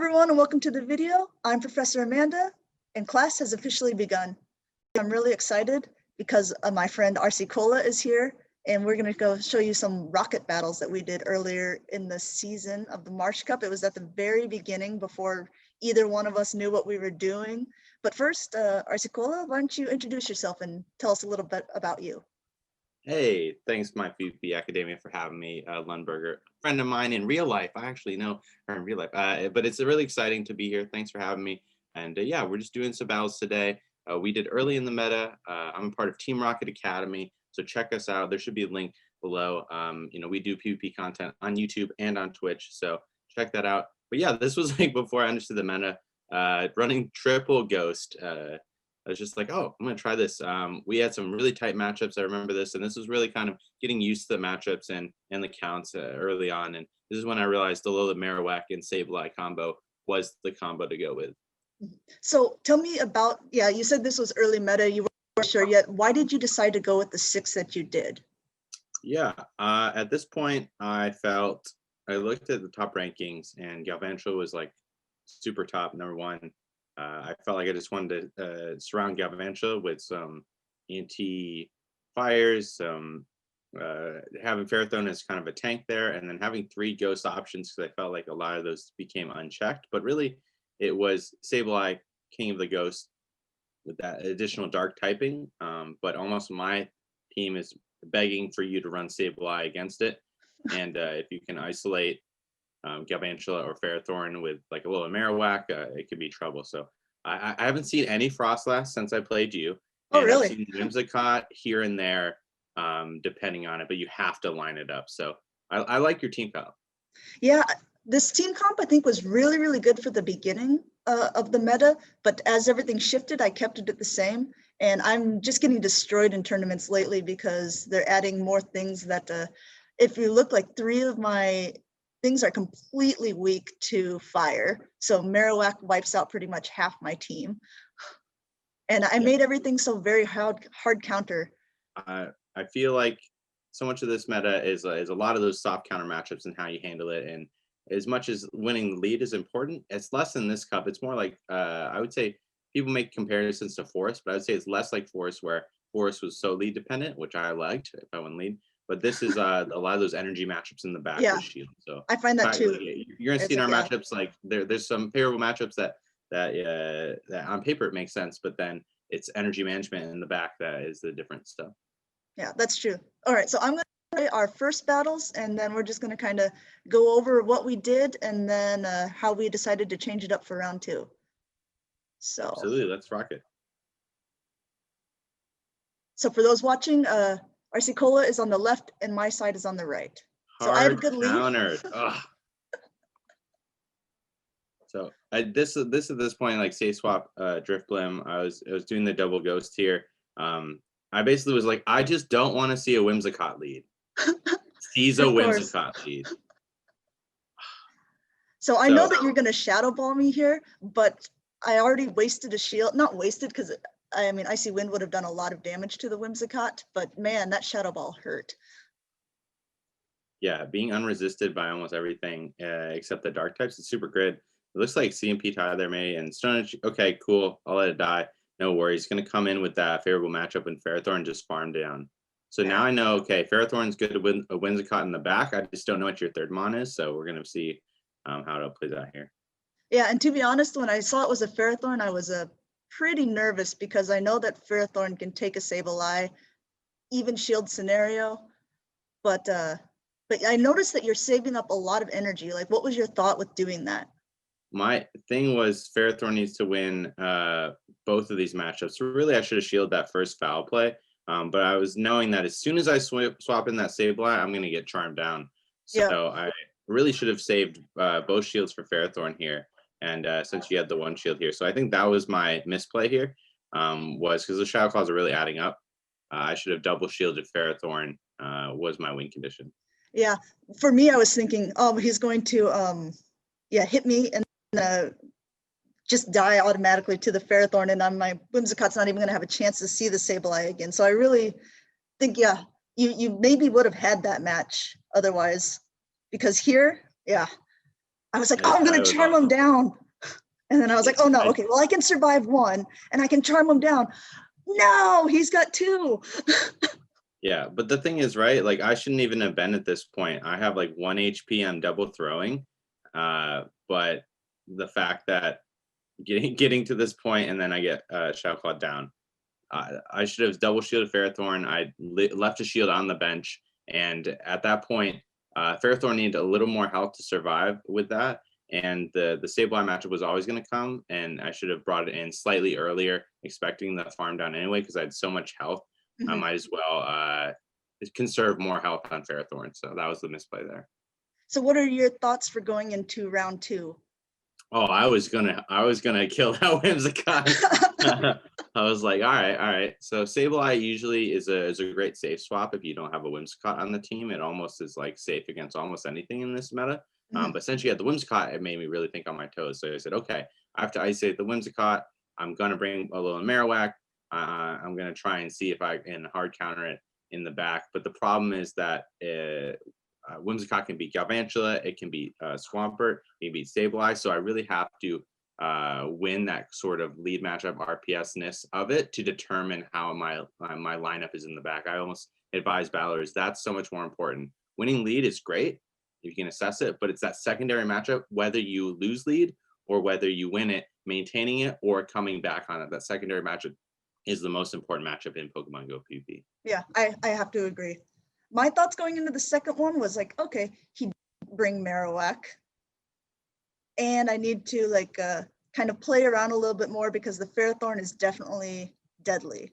everyone, and welcome to the video. I'm Professor Amanda, and class has officially begun. I'm really excited because my friend RcCola is here, and we're going to go show you some rocket battles that we did earlier in the season of the Marsh Cup. It was at the very beginning before either one of us knew what we were doing. But first, RcCola, why don't you introduce yourself and tell us a little bit about you? Hey, thanks my VP Academia for having me. Lundberger, friend of mine in real life. I actually know her in real life, but it's really exciting to be here. Thanks for having me. And yeah, we're just doing some battles today. We did early in the meta. I'm a part of Team Rocket Academy, so check us out. There should be a link below. We do PvP content on YouTube and on Twitch, so check that out. But yeah, this was like before I understood the meta. Running triple ghost. I was just like, oh, I'm going to try this. We had some really tight matchups. I remember this, and this was really kind of getting used to the matchups and the counts early on. And this is when I realized the Marowak and Sableye combo was the combo to go with. So tell me about, you said this was early meta. You weren't sure yet. Why did you decide to go with the 6 that you did? Yeah, at this point, I looked at the top rankings, and Galvantula was like super top, number 1. I felt like I just wanted to surround Galvantula with some ENT fires, having Ferrothorn as kind of a tank there, and then having 3 ghost options because I felt like a lot of those became unchecked. But really, it was Sableye, King of the Ghost, with that additional dark typing. But almost my team is begging for you to run Sableye against it. And if you can isolate Galvantula or Ferrothorn with like a little Marowak, it could be trouble. So I haven't seen any Frostlass since I played you. Oh, and really? I've seen Whimsicott here and there, depending on it, but you have to line it up. So I like your team comp. Yeah, this team comp I think was really, really good for the beginning of the meta, but as everything shifted, I kept it at the same. And I'm just getting destroyed in tournaments lately because they're adding more things that if you look, like 3 of my things are completely weak to fire. So Marowak wipes out pretty much half my team. And I made everything so very hard counter. I feel like so much of this meta is a lot of those soft counter matchups and how you handle it. And as much as winning the lead is important, it's less in this cup. It's more like, I would say people make comparisons to Forest, but I would say it's less like Forest, where Forest was so lead dependent, which I liked if I won lead. But this is a lot of those energy matchups in the back with Shield. So I find that too. You're gonna see in our matchups, like there's some favorable matchups that on paper it makes sense, but then it's energy management in the back that is the different stuff. Yeah, that's true. All right, so I'm gonna play our first battles, and then we're just gonna kind of go over what we did and then how we decided to change it up for round 2. So absolutely, let's rock it. So for those watching, RcCola is on the left and my side is on the right. So I have a good lead. So this at this point, like say swap Drift Blim, I was doing the double ghost here. I basically was like, I just don't want to see a Whimsicott lead. Sees a Whimsicott lead. So I know that you're gonna shadow ball me here, but I already wasted a shield. Not wasted, because I mean, Icy Wind would have done a lot of damage to the Whimsicott, but man, that Shadow Ball hurt. Yeah, being unresisted by almost everything except the dark types is super good. It looks like CMP Tyler May and Stone. Okay, cool. I'll let it die. No worries. It's going to come in with that favorable matchup and Ferrothorn just farm down. So now I know, okay, Ferrothorn's good to win a Whimsicott in the back. I just don't know what your third mon is, so we're going to see how it plays out here. Yeah, and to be honest, when I saw it was a Ferrothorn, I was pretty nervous because I know that Ferrothorn can take a Sableye, even shield scenario, but I noticed that you're saving up a lot of energy. Like, what was your thought with doing that? My thing was Ferrothorn needs to win both of these matchups. So really, I should have shielded that first foul play, but I was knowing that as soon as I swap in that Sableye, I'm going to get charmed down. So I really should have saved both shields for Ferrothorn here. And since you had the 1 shield here. So I think that was my misplay here, was because the Shadow Claws are really adding up. I should have double shielded Ferrothorn, was my win condition. Yeah, for me, I was thinking, oh, he's going to hit me and just die automatically to the Ferrothorn, and my Whimsicott's not even going to have a chance to see the Sableye again. So I really think, you maybe would have had that match otherwise, because here, I was like, Yes, oh, I'm that gonna was charm him awesome. down. And then I was like, Yes, oh no, okay, well, I can survive one and I can charm him down. No, he's got two. yeah, but the thing is, right? Like I shouldn't even have been at this point. I have like 1 HP. I'm double throwing, but the fact that getting to this point and then I get Shadow Claw down. I should have double shielded Ferrothorn. I left a shield on the bench, and at that point, Ferrothorn needed a little more health to survive with that. And the Sableye matchup was always going to come, and I should have brought it in slightly earlier, expecting the farm down anyway because I had so much health. I might as well conserve more health on Ferrothorn. So that was the misplay there. So what are your thoughts for going into round 2? Oh, I was gonna kill that Whimsicott. I was like, all right. So Sableye usually is a great safe swap if you don't have a Whimsicott on the team. It almost is like safe against almost anything in this meta. But since you had the Whimsicott, it made me really think on my toes. So I said, okay, I have to isolate the Whimsicott. I'm gonna bring a little Marowak. I'm gonna try and see if I can hard counter it in the back. But the problem is that Whimsicott can beat Galvantula, it can beat Swampert, it can beat Sableye. So I really have to win that sort of lead matchup RPS-ness of it to determine how my lineup is in the back. I almost advise battlers that's so much more important. Winning lead is great if you can assess it, but it's that secondary matchup, whether you lose lead or whether you win it, maintaining it or coming back on it. That secondary matchup is the most important matchup in Pokemon Go PvP. Yeah, I have to agree. My thoughts going into the second one was like, okay, he bring Marowak, and I need to like kind of play around a little bit more because the Ferrothorn is definitely deadly.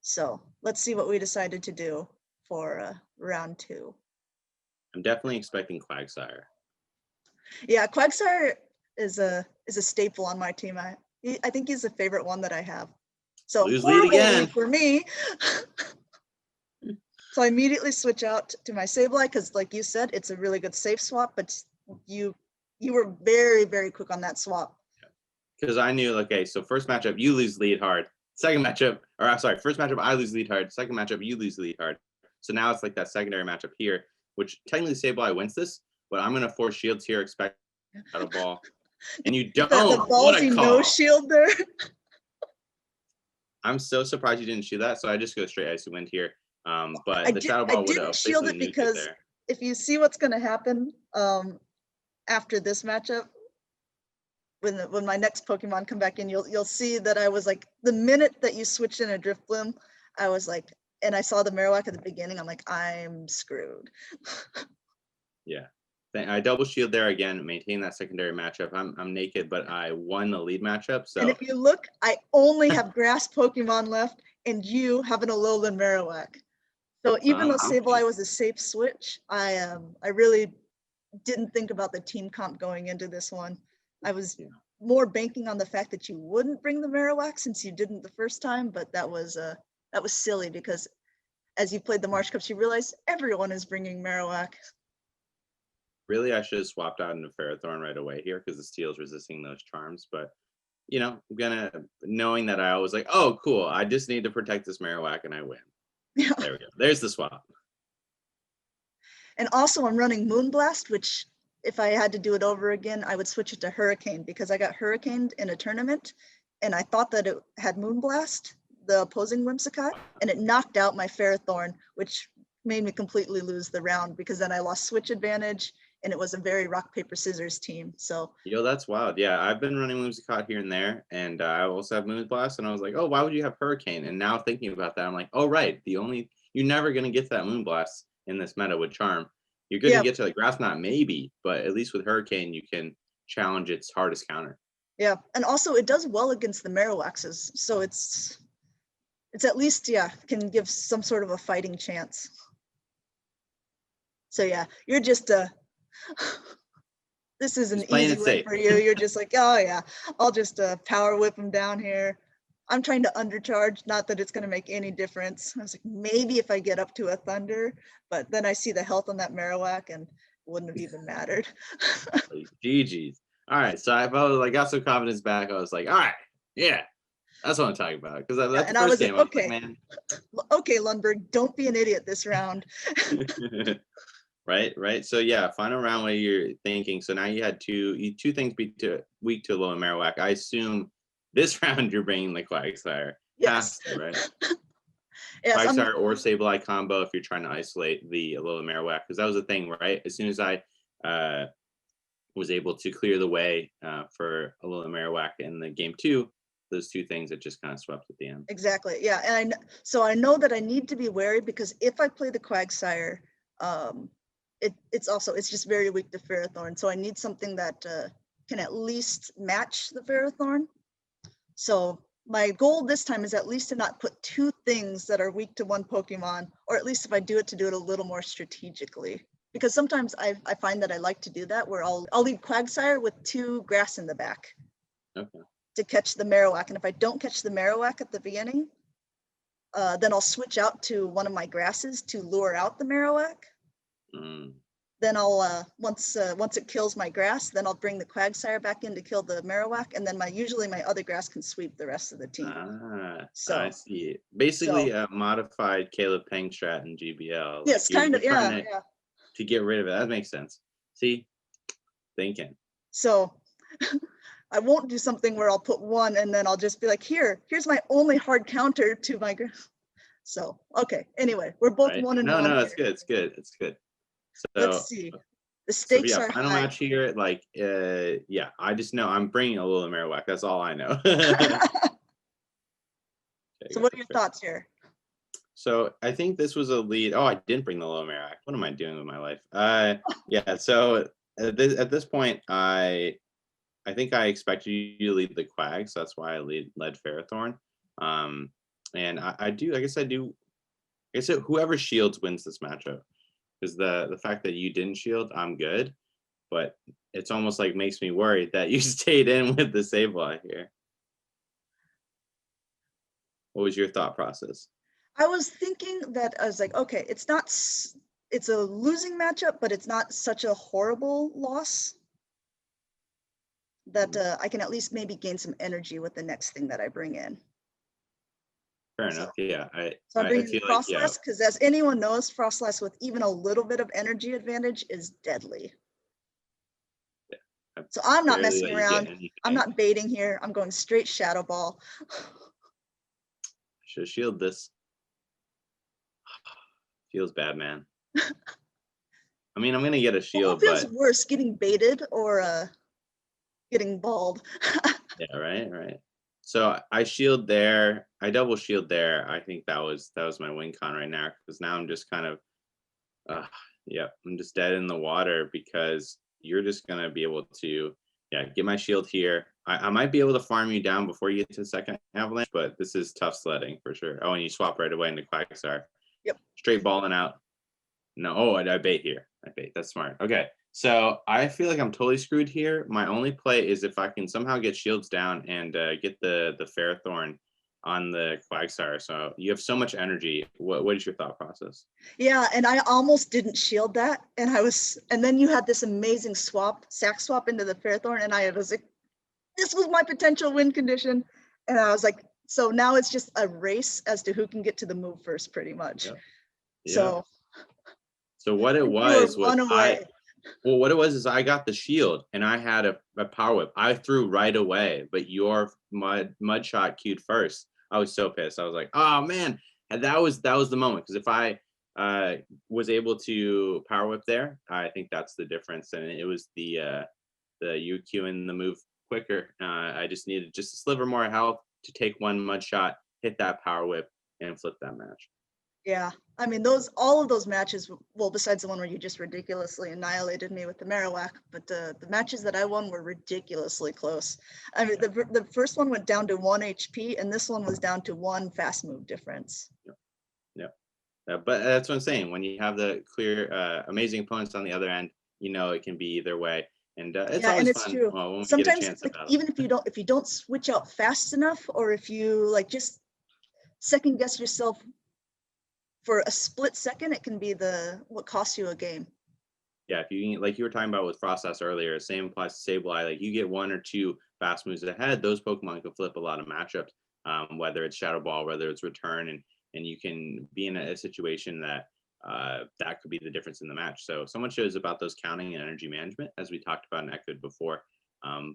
So let's see what we decided to do for round 2. I'm definitely expecting Quagsire. Yeah, Quagsire is a staple on my team. I think he's the favorite one that I have. So Lose lead again for me. So I immediately switch out to my Sableye because, like you said, it's a really good safe swap. But you were very, very quick on that swap. Because I knew, okay, so first matchup you lose lead hard. Second matchup, or I'm sorry, first matchup I lose lead hard. Second matchup you lose lead hard. So now it's like that secondary matchup here, which technically Sableye wins this, but I'm gonna force shields here, expect out of ball, and you don't. The ballsy no shield there. I'm so surprised you didn't shoot that. So I just go straight Icy Wind here. But the Shadow Ball would have shield it because if you see what's going to happen after this matchup, when my next Pokemon come back in, you'll see that I was like, the minute that you switched in a Drifblim, I was like, and I saw the Marowak at the beginning, I'm like, I'm screwed. Yeah. I double shield there again, maintain that secondary matchup. I'm naked, but I won the lead matchup. So and if you look, I only have grass Pokemon left, and you have an Alolan Marowak. So even though Sableye was a safe switch, I really didn't think about the team comp going into this one. I was more banking on the fact that you wouldn't bring the Marowak since you didn't the first time, but that was silly because as you played the Marsh Cups, you realize everyone is bringing Marowak. Really, I should have swapped out into Ferrothorn right away here because the Steel's resisting those charms. But, you know, knowing that I was like, oh, cool, I just need to protect this Marowak and I win. Yeah. There we go. There's the swap. And also I'm running Moonblast, which if I had to do it over again, I would switch it to Hurricane because I got Hurricaned in a tournament and I thought that it had Moonblast, the opposing Whimsicott, and it knocked out my Ferrothorn, which made me completely lose the round because then I lost switch advantage and it was a very rock, paper, scissors team. So that's wild. Yeah, I've been running Whimsicott here and there, and I also have Moonblast, and I was like, oh, why would you have Hurricane? And now thinking about that, I'm like, oh, right. You're never going to get that Moonblast in this meta with Charm. You're going to get to the Grass Knot maybe, but at least with Hurricane, you can challenge its hardest counter. Yeah, and also it does well against the Marowaks, so it's at least, can give some sort of a fighting chance. So yeah, you're just this is an easy win for you. You're just like, oh yeah, I'll just power whip him down here. I'm trying to undercharge, not that it's going to make any difference. I was like, maybe if I get up to a Thunder, but then I see the health on that Marowak and it wouldn't have even mattered. GG's. All right, so I got some confidence back. I was like, all right, yeah, that's what I'm talking about. Because that's the first game. Okay, man. Okay, Lundberg, don't be an idiot this round. Right. So yeah, final round. What you're thinking? So now you had two things weak to low and Marowak. I assume this round you're bringing the Quagsire. Has Yes. to, right? Yes, Quagsire or Sableye combo if you're trying to isolate the Alola Marowak, because that was the thing, right? As soon as I uh, was able to clear the way for Alola Marowak in the game 2, those two things that just kind of swept at the end. exactly. Yeah, and so I know that I need to be wary because if I play the Quagsire, it's just very weak to Ferrothorn. So I need something that can at least match the Ferrothorn. So my goal this time is at least to not put two things that are weak to one Pokemon, or at least if I do it, to do it a little more strategically. Because sometimes I find that I like to do that, where I'll leave Quagsire with 2 grass in the back. Okay. To catch the Marowak. And if I don't catch the Marowak at the beginning, then I'll switch out to one of my grasses to lure out the Marowak. Mm. Then I'll once it kills my grass, then I'll bring the Quagsire back in to kill the Marowak, and then usually my other grass can sweep the rest of the team. I see. Basically, a modified Caleb Peng strat in GBL. Yes, kind of. Yeah. To get rid of it. That makes sense. See, thinking. So I won't do something where I'll put 1 and then I'll just be like, here's my only hard counter to my grass. So okay. Anyway, we're both 1 and 1. No, it's good. It's good. So let's see. The stakes are final high. match here. Like, yeah, I just know I'm bringing a Alola Marowak. That's all I know. So what are your thoughts here? So I think this was a lead. Oh, I didn't bring the Alola Marowak. What am I doing with my life? Yeah. So at this point, I think I expected you to lead the Quag, so that's why I led Ferrothorn. And I guess whoever shields wins this matchup, because the fact that you didn't shield, I'm good, but it's almost like makes me worried that you stayed in with the Sableye here. What was your thought process? I was thinking that I was like, okay, it's a losing matchup, but it's not such a horrible loss that I can at least maybe gain some energy with the next thing that I bring in. Fair enough. Yeah. So I'm bringing feel Frostlass because, as anyone knows, Frostlass with even a little bit of energy advantage is deadly. Yeah. So I'm not messing around. I'm not baiting here. I'm going straight Shadow Ball. Should shield this. Feels bad, man. I mean, I'm gonna get a shield, well, it feels worse getting baited or getting balled. Yeah, right. So I shield there. I double shield there. I think that was my win con right now, because now I'm just kind of, I'm just dead in the water, because you're just gonna be able to, get my shield here. I might be able to farm you down before you get to the second avalanche, but this is tough sledding for sure. Oh, and you swap right away into Quagsire. Yep. Straight balling out. No, I bait here. I bait. That's smart. Okay. So I feel like I'm totally screwed here. My only play is if I can somehow get shields down and get the Ferrothorn on the Quagsire. So you have so much energy. What is your thought process? Yeah, and I almost didn't shield that, and then you had this amazing sack swap into the Ferrothorn, and I was like, this was my potential win condition, and I was like, so now it's just a race as to who can get to the move first, pretty much. Yep. So what it was what it was is I got the shield and I had a power whip. I threw right away, but your mud shot queued first. I was so pissed. I was like, oh man. And that was the moment, because if I was able to power whip there, I think that's the difference. And it was the you queuing the move quicker. I just needed just a sliver more health to take one mud shot, hit that power whip, and flip that match. Yeah, I mean, all of those matches, well, besides the one where you just ridiculously annihilated me with the Marowak, but the matches that I won were ridiculously close. I mean, the first one went down to 1 HP, and this one was down to 1 fast move difference. Yep. But that's what I'm saying. When you have the clear, amazing opponents on the other end, it can be either way. And it's always fun. True. When sometimes, we get a chance even if you don't switch out fast enough, or if you just second guess yourself for a split second, it can be what costs you a game. Yeah, if you, like you were talking about with Frostlass earlier, same applies to Sableye. Like, you get 1 or 2 fast moves ahead, those Pokemon can flip a lot of matchups. Whether it's Shadow Ball, whether it's Return, and you can be in a situation that that could be the difference in the match. So much is about those counting and energy management, as we talked about in Equid before.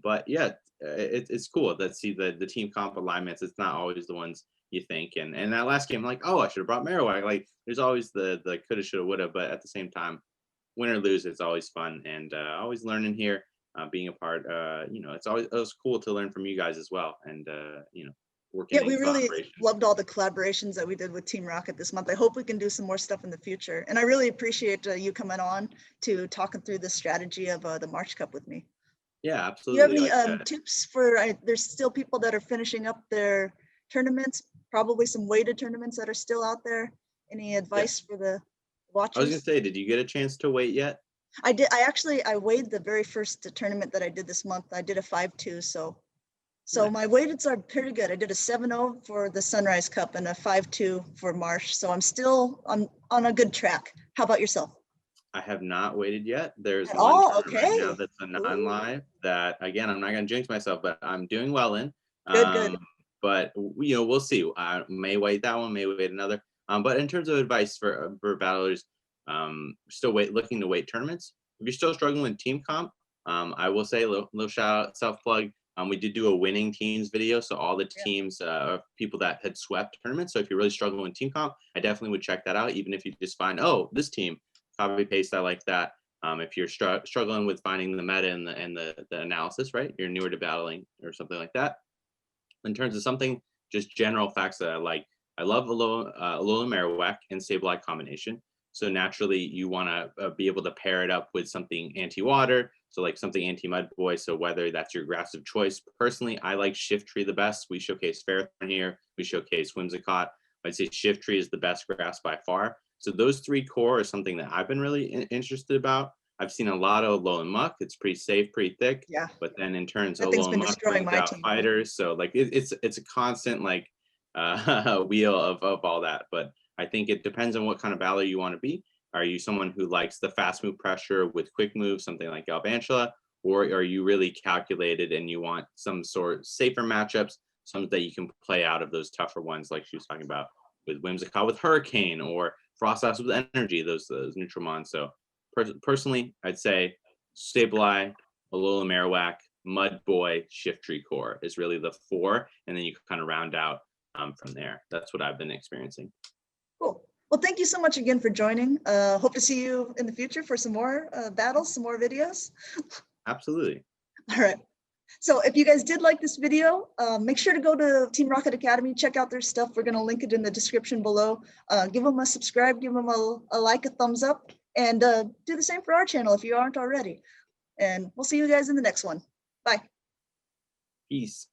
But yeah, it's cool to see the team comp alignments. It's not always the ones you think. And that last game, like, oh, I should have brought Marowak. Like, there's always the coulda, shoulda, woulda. But at the same time, win or lose, it's always fun, and always learning here. Being a part, it's always cool to learn from you guys as well, and working Yeah, we in really collaboration. loved all the collaborations that we did with Team Rocket this month. I hope we can do some more stuff in the future. And I really appreciate you coming on to talking through the strategy of the Marsh Cup with me. Yeah, Do you have absolutely. any tips for, there's still people that are finishing up their tournaments, probably some weighted tournaments that are still out there. Any advice for the watchers? I was gonna say, did you get a chance to wait yet? I did. I weighed the very first tournament that I did this month. I did a 5-2, so Nice. my weighteds are pretty good. I did a 7-0 for the Sunrise Cup and a 5-2 for Marsh. So I'm on a good track. How about yourself? I have not waited yet. There's At one all? tournament right now Okay. that's a non-live that, again, I'm not gonna jinx myself, but I'm doing well in. Good. But we'll see. I may wait that one, may wait another. But in terms of advice for battlers, still looking to wait tournaments. If you're still struggling with team comp, I will say a little shout out, self plug. We did do a winning teams video, so all the teams, people that had swept tournaments. So if you're really struggling with team comp, I definitely would check that out. Even if you just find, oh, this team, copy paste, I like that. If you're struggling with finding the meta and the analysis, right? You're newer to battling or something like that. In terms of something, just general facts that I like. I love Alola Marowak and Sableye combination. So naturally, you want to be able to pair it up with something anti-water, so like something anti-mud boy. So whether that's your grass of choice. Personally, I like Shiftry the best. We showcase Ferrothorn here. We showcase Whimsicott. I'd say Shiftry is the best grass by far. So those three core is something that I've been really interested about. I've seen a lot of Alolan Muck. It's pretty safe, pretty thick. Yeah. But then in turns, That thing's Alolan been Muck destroying brings my out team. fighters. So like it's a constant like wheel of all that. But I think it depends on what kind of battler you want to be. Are you someone who likes the fast move pressure with quick moves, something like Galvantula, or are you really calculated and you want some sort of safer matchups, some that you can play out of those tougher ones, like she was talking about with Whimsicott with Hurricane or Frostlass with Energy, those neutral mons. So personally, I'd say Sableye, Alola Marowak, Mud Boy, Shiftry Core is really the four, and then you can kind of round out from there. That's what I've been experiencing. Cool. Well, thank you so much again for joining. Hope to see you in the future for some more battles, some more videos. Absolutely. All right. So if you guys did like this video, make sure to go to Team Rocket Academy, check out their stuff. We're going to link it in the description below. Give them a subscribe, give them a like, a thumbs up, and do the same for our channel if you aren't already. And we'll see you guys in the next one. Bye. Peace.